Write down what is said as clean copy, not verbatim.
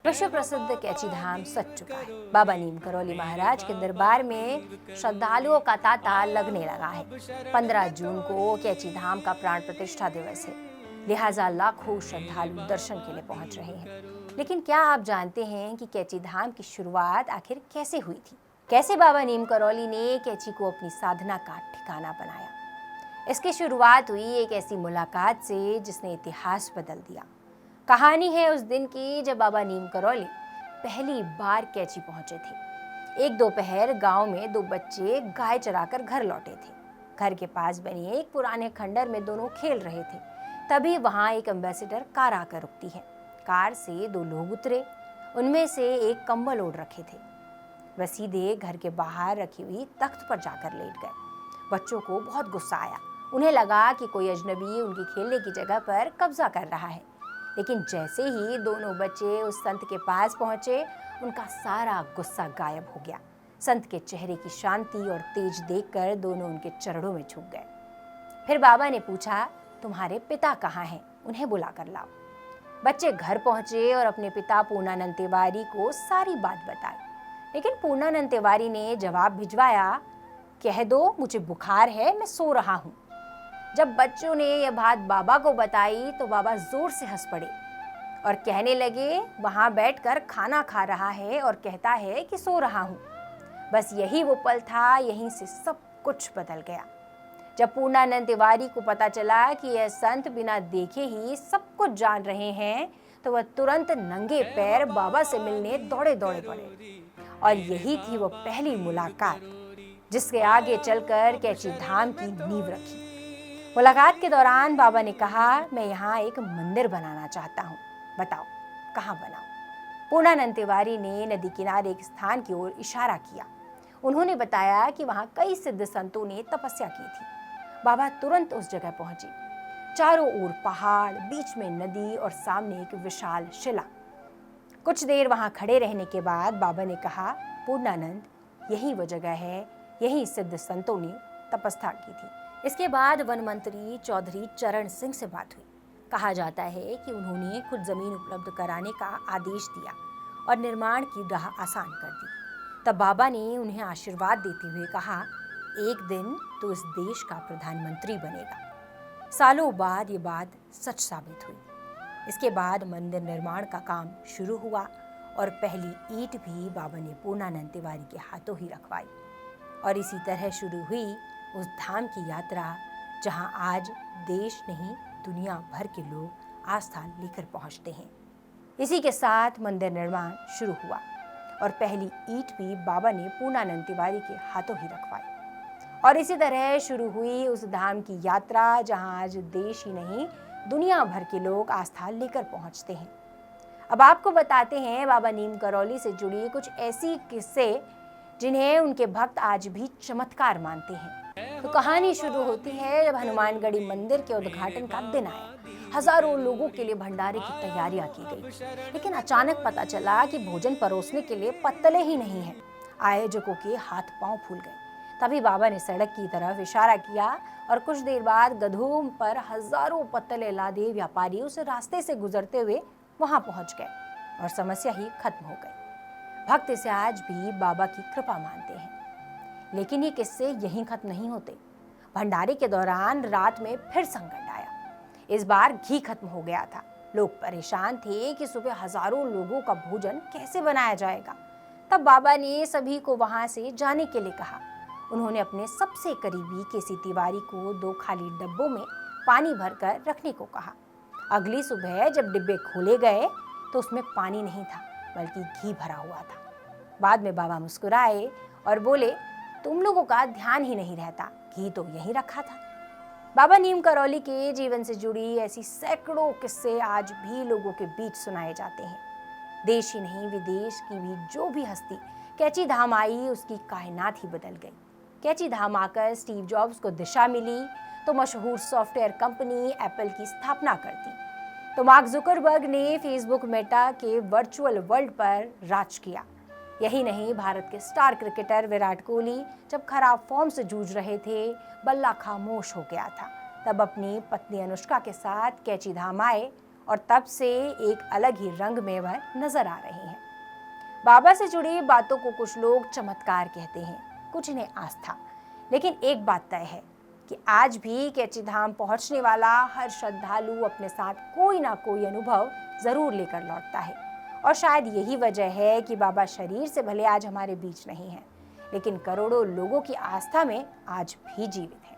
विश्व प्रसिद्ध कैची धाम सज चुका है। बाबा नीम करौली महाराज के दरबार में श्रद्धालुओं का तांता लगने लगा है। 15 जून को कैची धाम का प्राण प्रतिष्ठा दिवस है, लिहाजा लाखों श्रद्धालु दर्शन के लिए पहुंच रहे हैं। लेकिन क्या आप जानते हैं कि कैची धाम की शुरुआत आखिर कैसे हुई थी? कैसे बाबा नीम करौली ने कैची को अपनी साधना का ठिकाना बनाया? इसकी शुरुआत हुई एक ऐसी मुलाकात से जिसने इतिहास बदल दिया। कहानी है उस दिन की जब बाबा नीम करौली पहली बार कैची पहुंचे थे। एक दोपहर गांव में 2 बच्चे गाय चराकर घर लौटे थे। घर के पास बनी एक पुराने खंडर में दोनों खेल रहे थे। तभी वहां एक एम्बेसडर कार आकर रुकती है। कार से 2 लोग उतरे। उनमें से एक कंबल ओढ़ रखे थे। वह सीधे घर के बाहर रखी हुई तख्त पर जाकर लेट गए। बच्चों को बहुत गुस्सा आया। उन्हें लगा कि कोई अजनबी उनकी खेलने की जगह पर कब्जा कर रहा है। लेकिन जैसे ही दोनों बच्चे उस संत के पास पहुंचे, उनका सारा गुस्सा गायब हो गया। संत के चेहरे की शांति और तेज देखकर दोनों उनके चरणों में झुक गए। फिर बाबा ने पूछा, तुम्हारे पिता कहाँ हैं? उन्हें बुला कर लाओ। बच्चे घर पहुंचे और अपने पिता पूर्णानंद तिवारी को सारी बात बताई। लेकिन पूर्णानंद तिवारी ने जवाब भिजवाया, कह दो मुझे बुखार है, मैं सो रहा हूँ। जब बच्चों ने यह बात बाबा को बताई तो बाबा जोर से हंस पड़े और कहने लगे, वहां बैठकर खाना खा रहा है और कहता है कि सो रहा हूं। बस यही वो पल था, यहीं से सब कुछ बदल गया। जब पूर्णानंद तिवारी को पता चला कि यह संत बिना देखे ही सब कुछ जान रहे हैं, तो वह तुरंत नंगे पैर बाबा से मिलने दौड़े पड़े। और यही थी वो पहली मुलाकात जिसके आगे चलकर कैची धाम की नींव रखी। मुलाकात के दौरान बाबा ने कहा, मैं यहाँ एक मंदिर बनाना चाहता हूँ, बताओ कहाँ बनाऊं? पूर्णानंद तिवारी ने नदी किनारे एक स्थान की ओर इशारा किया। उन्होंने बताया कि वहाँ कई सिद्ध संतों ने तपस्या की थी। बाबा तुरंत उस जगह पहुंचे। चारों ओर पहाड़, बीच में नदी और सामने एक विशाल शिला। कुछ देर वहाँ खड़े रहने के बाद बाबा ने कहा, पूर्णानंद, यही वो जगह है, यही सिद्ध संतों ने तपस्या की थी। इसके बाद वन मंत्री चौधरी चरण सिंह से बात हुई। कहा जाता है कि उन्होंने खुद जमीन उपलब्ध कराने का आदेश दिया और निर्माण की राह आसान कर दी। तब बाबा ने उन्हें आशीर्वाद देते हुए कहा, एक दिन तो इस देश का प्रधानमंत्री बनेगा। सालों बाद ये बात सच साबित हुई। इसके बाद मंदिर निर्माण का काम शुरू हुआ और पहली ईंट भी बाबा ने पूर्णानंद तिवारी के हाथों ही रखवाई। और इसी तरह शुरू हुई उस धाम की यात्रा जहां आज देश नहीं दुनिया भर के लोग आस्था लेकर पहुंचते हैं। इसी के साथ मंदिर निर्माण शुरू हुआ और पहली ईंट भी बाबा ने पूर्णानंद तिवारी के हाथों ही रखवाई। और इसी तरह शुरू हुई उस धाम की यात्रा जहां आज देश ही नहीं दुनिया भर के लोग आस्था लेकर पहुंचते हैं। अब आपको बताते हैं बाबा नीम करौली से जुड़ी कुछ ऐसी किस्से जिन्हें उनके भक्त आज भी चमत्कार मानते हैं। तो कहानी शुरू होती है जब हनुमानगढ़ी मंदिर के उद्घाटन का दिन आया। हजारों लोगों के लिए भंडारे की तैयारियां की गई, लेकिन अचानक पता चला कि भोजन परोसने के लिए पत्तले ही नहीं है। आयोजकों के हाथ पांव फूल गए। तभी बाबा ने सड़क की तरफ इशारा किया और कुछ देर बाद गधों पर हजारों पत्तले लादे व्यापारी उस रास्ते से गुजरते हुए वहां पहुंच गए और समस्या ही खत्म हो गई। भक्त इसे आज भी बाबा की कृपा मानते हैं। लेकिन ये किस्से यहीं खत्म नहीं होते। भंडारे के दौरान रात में फिर संकट आया। इस बार घी खत्म हो गया था। लोग परेशान थे कि सुबह हजारों लोगों का भोजन कैसे बनाया जाएगा। तब बाबा ने सभी को वहां से जाने के लिए कहा। उन्होंने अपने सबसे करीबी केसी तिवारी को 2 खाली डब्बों में पानी भरकर रखने को कहा। अगली सुबह जब डिब्बे खोले गए तो उसमें पानी नहीं था, बल्कि घी भरा हुआ था। बाद में बाबा मुस्कुराए और बोले, तुम लोगों का ध्यान ही नहीं रहता, घी तो यहीं रखा था। बाबा नीम करौली के जीवन से जुड़ी ऐसी सैकड़ों किस्से आज भी लोगों के बीच सुनाए जाते हैं। देश ही नहीं विदेश की भी जो भी हस्ती कैची धाम आई, उसकी कायनात ही बदल गई। कैची धाम आकर स्टीव जॉब्स को दिशा मिली तो मशहूर सॉफ्टवेयर कंपनी एप्पल की स्थापना कर दी। तो मार्क जुकरबर्ग ने फेसबुक मेटा के वर्चुअल वर्ल्ड पर राज किया। यही नहीं, भारत के स्टार क्रिकेटर विराट कोहली जब खराब फॉर्म से जूझ रहे थे, बल्ला खामोश हो गया था, तब अपनी पत्नी अनुष्का के साथ कैची धाम आए और तब से एक अलग ही रंग में वह नजर आ रही हैं। बाबा से जुड़ी बातों को कुछ लोग चमत्कार कहते हैं, कुछ इन्हें आस्था। लेकिन एक बात तय है कि आज भी कैची धाम पहुंचने वाला हर श्रद्धालु अपने साथ कोई ना कोई अनुभव जरूर लेकर लौटता है। और शायद यही वजह है कि बाबा शरीर से भले आज हमारे बीच नहीं है, लेकिन करोड़ों लोगों की आस्था में आज भी जीवित है।